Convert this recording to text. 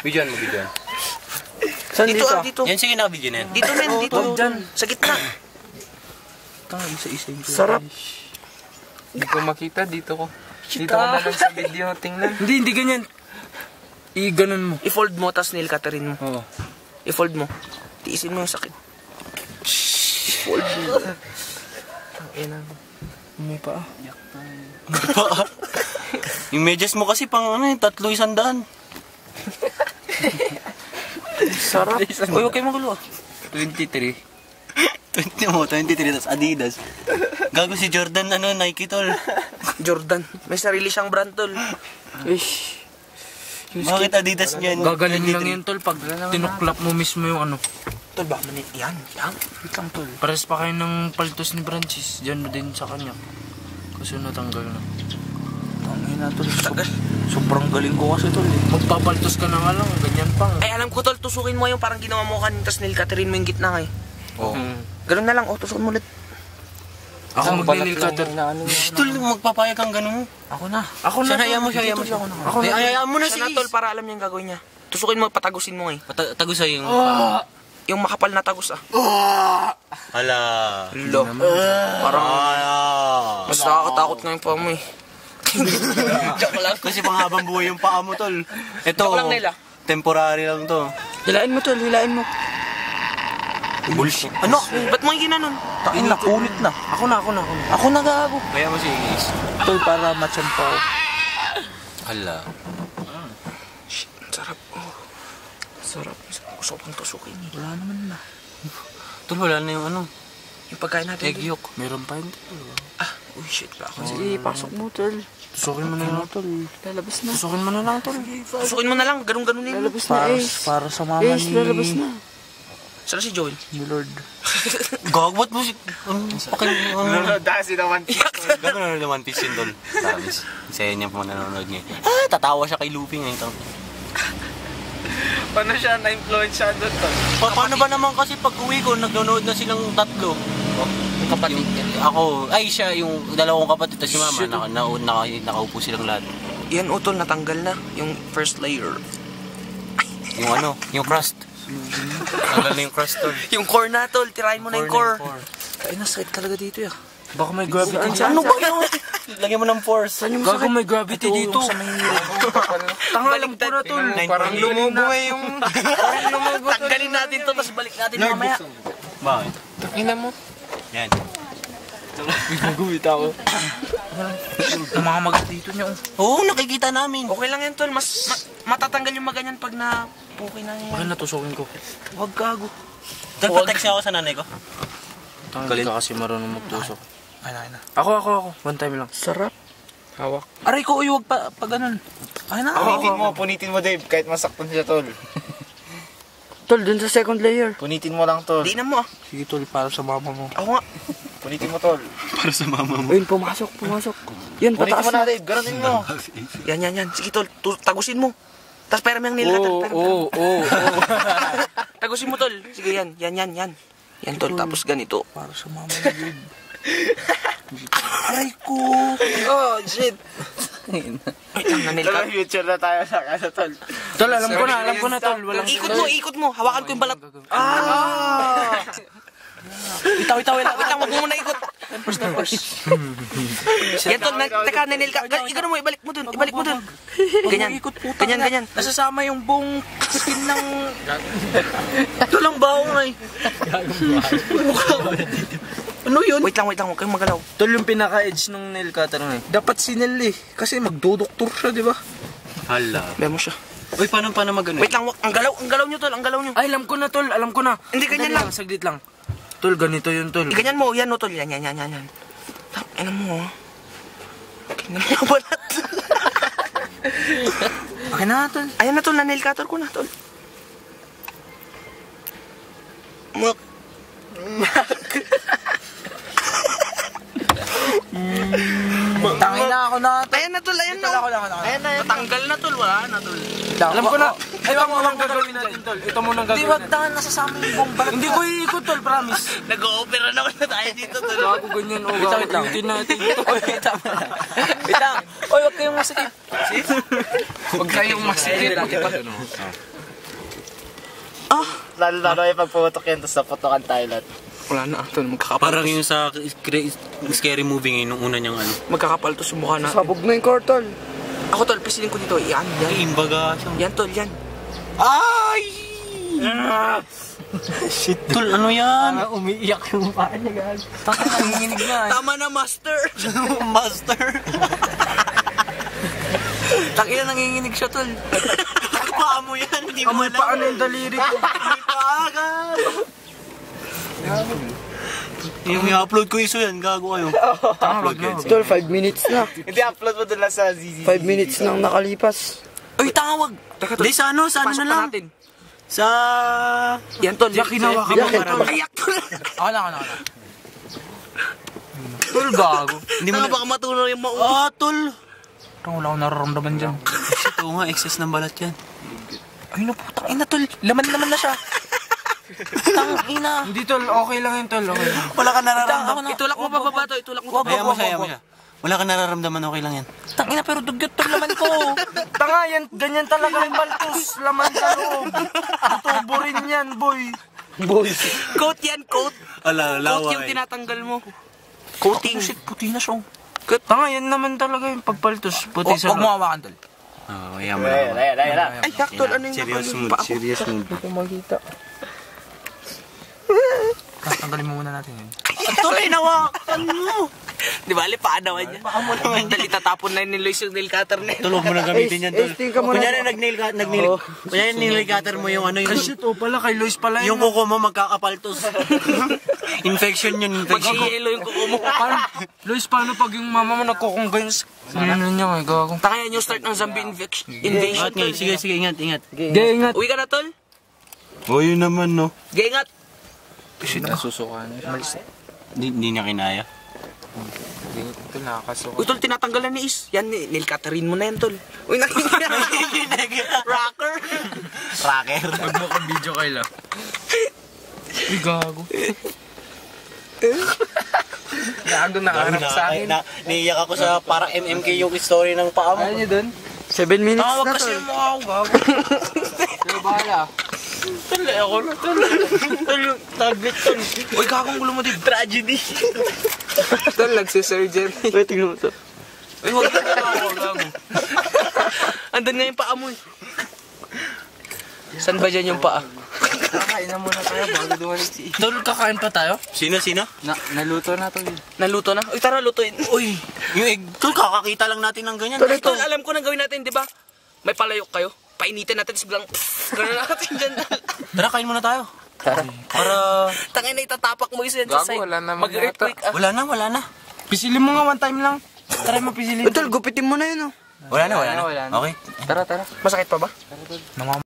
Bidyoan mo, bidyoan. Saan dito? Dito. Yan, sige na, bidyoan yan. Dito, men. Dito. Dyan. Sa gitna. Tanga, isa-isa yung Sarap. Hindi ko makita, dito ko. Dito ko na lang sa video, tingnan. Hindi ganyan. I-ganon mo. I-fold mo, tas nail cutterin mo. Oo. I-fold mo. Tiisin mo yung sakit. Fold mo. May paa. Yung medyas mo kasi pang ano 300. Sarap. Uy, huwag kayo magulo ah. 23. 23 tas Adidas. Gago si Jordan Nike tol. Jordan. May sarili siyang brand, tol. Ish. Bakit Adidas niyan? Gagaling lang yan, tol, pag tinuklap mo mismo yung ano. Tol, baka manit. Yan. Wait lang, tol. Pares pa kayo ng paltos ni Francis. Diyan din sa kanya. Kasi natanggal na. Tangin na, tol. Sobrang galing ko kasi, tol. Magpapaltos ka na nga lang, ganyan pang. Ay, alam ko, tol. Tusukin mo yung parang ginawa mo kanina, tas nail cutterin mo yung gitna eh. Oo. Ganun na lang. Oh, tusukin mo ulit. Ako mag-nail cutter. Tol, magpapayag kang ganun. Ako na. Siya hayaan mo, siya hayaan mo. Ako na. Hayaan mo na Siya si na, tol, para alam niya yung gagawin niya. Tusukin mo, patagusin mo eh. Tagusay yung... Yung makapal na tagus ah. Hala. Lo. Parang mas nakakatakot nga yung paa mo eh. Joke lang. Kasi panghabang buhay yung paa mo, tol. Ito, Joke lang nila. temporary lang to. Hilain mo, tol. Hilain mo. Bullshit. Ano? Ba't mo yung ginanon? Takin na, kunit na. Ako na. Ako na gago. Kaya mo si Igis. Tol, para matchan pa ako. Hala. Shit, sarap. Oh. Sarap. Gusto ko pang tusukin eh. Wala naman na. Tol, wala na yung ano. Yung pagkain natin. Egg yolk. Meron pa yun. Uy, shit pa ako. Sige, pasok mo, tol. Tusukin mo na lang, tol. Lalabas na. Tusukin mo na lang, tol. Tusukin mo na lang. Ganun-ganunin mo. Lalabas na, Ace. Para sa mama Ace, ni... lalabas na. Saan si Joel? Ni Lord. Gagawat mo si... Dahil si naman. Gano'n na naman piece yun, tol. Promise. Saya niya pa nanonood niya. Tatawa siya kay Lupi ngayon. Paano siya na-influence siya doon, tol? Paano ba naman kasi pag uwi ko, nagnonood na silang tatlo. Yung kapatid niya. Ako, ay siya, yung dalawang kapatid, tapos si mama, nakaupo silang lahat. Yan, utol, natanggal na. Yung first layer. Yung ano, yung crust. Tanggal na yung crust, tol. Yung core na, tol. Tirahin mo na yung core. Ay, nasakit talaga dito, ya. Baka may gravity. Ano ba yun? Lagyan mo ng force. Gago may gravity dito. Tanga, alam ko na, tol. Parang lumubo eh yung... Tanggalin natin to, tapos balik natin mamaya. Bakit? Ina mo. Yan. Gumit ako. Ang mga magat dito niya. Oo, nakikita namin. Okay lang yan, tol. Matatanggal yung maganyan pag na... Okay na yan. Bakit natusukin ko? Huwag gago. Tol, patext niya ako sa nanay ko. Tanga, hindi ka kasi marunong magtusok. Ay na. Ako. One time lang. Sarap. Hawak. Aray ko, uy, wag pa ganun. Ay na. Punitin mo, Dave, kahit masaktan siya, tol. Tol, dun sa second layer. Punitin mo lang, tol. Di na mo ah. Sige, tol, para sa mama mo. Ako nga. Punitin mo, tol. Para sa mama mo. Ayun, pumasok. Yan, Punitin pataas mo na, na. Dave. Ganunin mo. Yan. Sige, tol. Tagusin mo. Tapos pera mo yung nail cutter. Tagusin mo, tol. Sige, yan. Yan, tol. Tapos ganito. Para sa mama mo, babe. Aray ko. Oh, shit. Wait lang, na-nail cutter. Future na tayo sa kasa, tol. Tol, alam ko na, tol. Walang... Ikot mo. Hawakan ko yung balat. Itaw, wait lang, wag mo muna ikot. Yan, tol, teka, nail cutter. Igano mo, ibalik mo dun. Ganyan. Nasasama yung buong skin ng... Ito lang baong ay. Ano yun? Wait lang, huwag kayong magalaw. Tol, yung pinaka-edge ng nail cutter na eh. Dapat sinel eh. Kasi magdodoktor siya, di ba? Hala. Bemo siya. Uy, paano magano? Wait lang, ang galaw nyo, tol, ang galaw nyo. Ay, alam ko na, tol. Hindi, ganyan lang. Saglit lang. Tol, ganito yun, tol. Ganyan mo, yan, no, tol. Yan. Ano mo, oh. Ganyan mo yung balat. Okay na, tol. Ayan na, tol, na-nail cutter ko na, tol. Tangin na ako na, tol. Ayan na, tol. Ako lang. Ayan na. Natanggal na, tol. Wala na, tol. Alam ko na. Ito muna ang gagawin natin, tol. Ito muna ang gagawin natin. Wag nasa sa amin yung buong balat. Hindi ko iikot, tol, promise. Nag-o-opera naman na tayo dito, tol. Bago ganyan, o gagawin natin. Wait lang. Oy, wag kayong masikip. Huwag kayong masikip. Lalo yung pagputok yan, tapos naputokan tayo lahat. Wala na, tol. Parang yung sa scary movie ngayon, nung una niyang ano. Magkakapaltos yung mukha natin. Sabog na yung car, tol. Ako, tol, pisilin ko dito. Yan. Imbaga siya. Yan, tol, yan. Ay! Shit, tol, ano yan? Umiiyak yung paa niya, gag. Nanginginig na. Tama na, master. Master. Takina, nanginginig siya, tol. Paa mo yan, hindi mo Amoy alam. pa ano yung daliri ko. Yung i-upload ko iso yan, gago kayo. Upload ko yan. Tol, 5 minutes na. Hindi, upload mo doon lang sa ZZ. 5 minutes nang nakalipas. Uy, tangawag. Teka, tol. Hindi, sa ano Pasok na pa lang. natin. Sa... Yan, tol. Yak, hinawa ka Di mo. ba marami? Ayak, tol. Ako na. Tol, gago. Hindi mo Tanga, na... baka matunaw yung mauwi. Ah, tol. Parang wala akong nararamdaman dyan. Shit, oo nga, excess ng balat yan. Ay, naputang ina, tol. Laman naman na siya. Tangina. Hindi, tol. Okay lang yun, tol. Okay lang. Wala ka nararamdaman. Itulak mo bababa to. Itulak mo Kaya mo bababa. siya, mo siya. Wala ka nararamdaman, okay lang yan. Tangina, pero dugyot tol laman ko. Tanga, yan. Ganyan talaga ang baltos. Laman sa loob. Tubo rin yan, boy. Coat yan, coat. Ala, Coat yung tinatanggal mo. Coating. Shit, puti na siya. Tanga, yan naman talaga yung pagpaltos. Puti sa Huwag mo loob. hawakan, tol. Oo, kaya mo na. Ayan. Ay, yak, tol. Ano yung Serious nakalimutan mood, pa ako? serious mood. Tanggalin mo muna natin yun. Tuloy, nawakan mo. Di ba, paa naman yan. Paa mo naman. Dali, tatapon na ni Luis yung nail cutter na yun. Tulog mo na gamitin yan, tol. Ace, tingka mo na. Kunyari nail cutter mo yung ano, yung... Ay, shit, pala. Kay Lois pala Yung kuko mo magkakapaltos. Infection yun, infection. Mag-iilo yung kuko mo. Lois, paano pag yung mama mo nagkukonggains? Ano niya, may gagawin. Taka yan yung start ng zombie invasion. At ngayon, sige, ingat. Hindi, ingat. Uwi ka na, tol. Oh, yun naman, no. Sige, ingat. Nasusuka na. Hindi niya kinaya. Ito, nakakasuka. Uy, tol, tinatanggalan ni Is. Yan, nail cutterin mo na yan, tol. Uy, nakikinig. Rocker. Tracker. Mag-video kayo lang. Uy, gago. Gago nakaharap sa akin. Naiyak ako sa parang MMK yung story ng paa mo. Ayaw niyo dun? 7 minutes Tawag na, kasi tol. yung mukha ko, gago. Sino bahala? Tol, ako na, tol. Tol, yung tablet, tol. Uy, gagong gulo mo din. Tragedy. Tol, nagsisurgery. Uy, tingnan mo to. Uy, huwag ka na ako, gago. Andun nga yung paa mo, eh. Saan ba dyan yung paa? Kakain na muna tayo bago dumalit si... Tol, kakain pa tayo? Sino? Naluto na to yun. Naluto na? Uy, tara, lutuin. Uy. Yung egg. Tol, kakakita lang natin ng ganyan. Tol, Ay, ito. tol, alam ko na gawin natin, di ba? May palayok kayo. Painitin natin, biglang gano'n natin dyan. Tara, kain muna tayo. Para... Tangin na itatapak mo isa yan sa side. Gago, wala naman Mag-earthquake, ah. Wala na. Pisilin mo nga one time lang. Try mo pisilin. Uy, tol, gupitin mo na yun, oh. Wala na. Wala na. Okay. Tara. Masakit pa ba?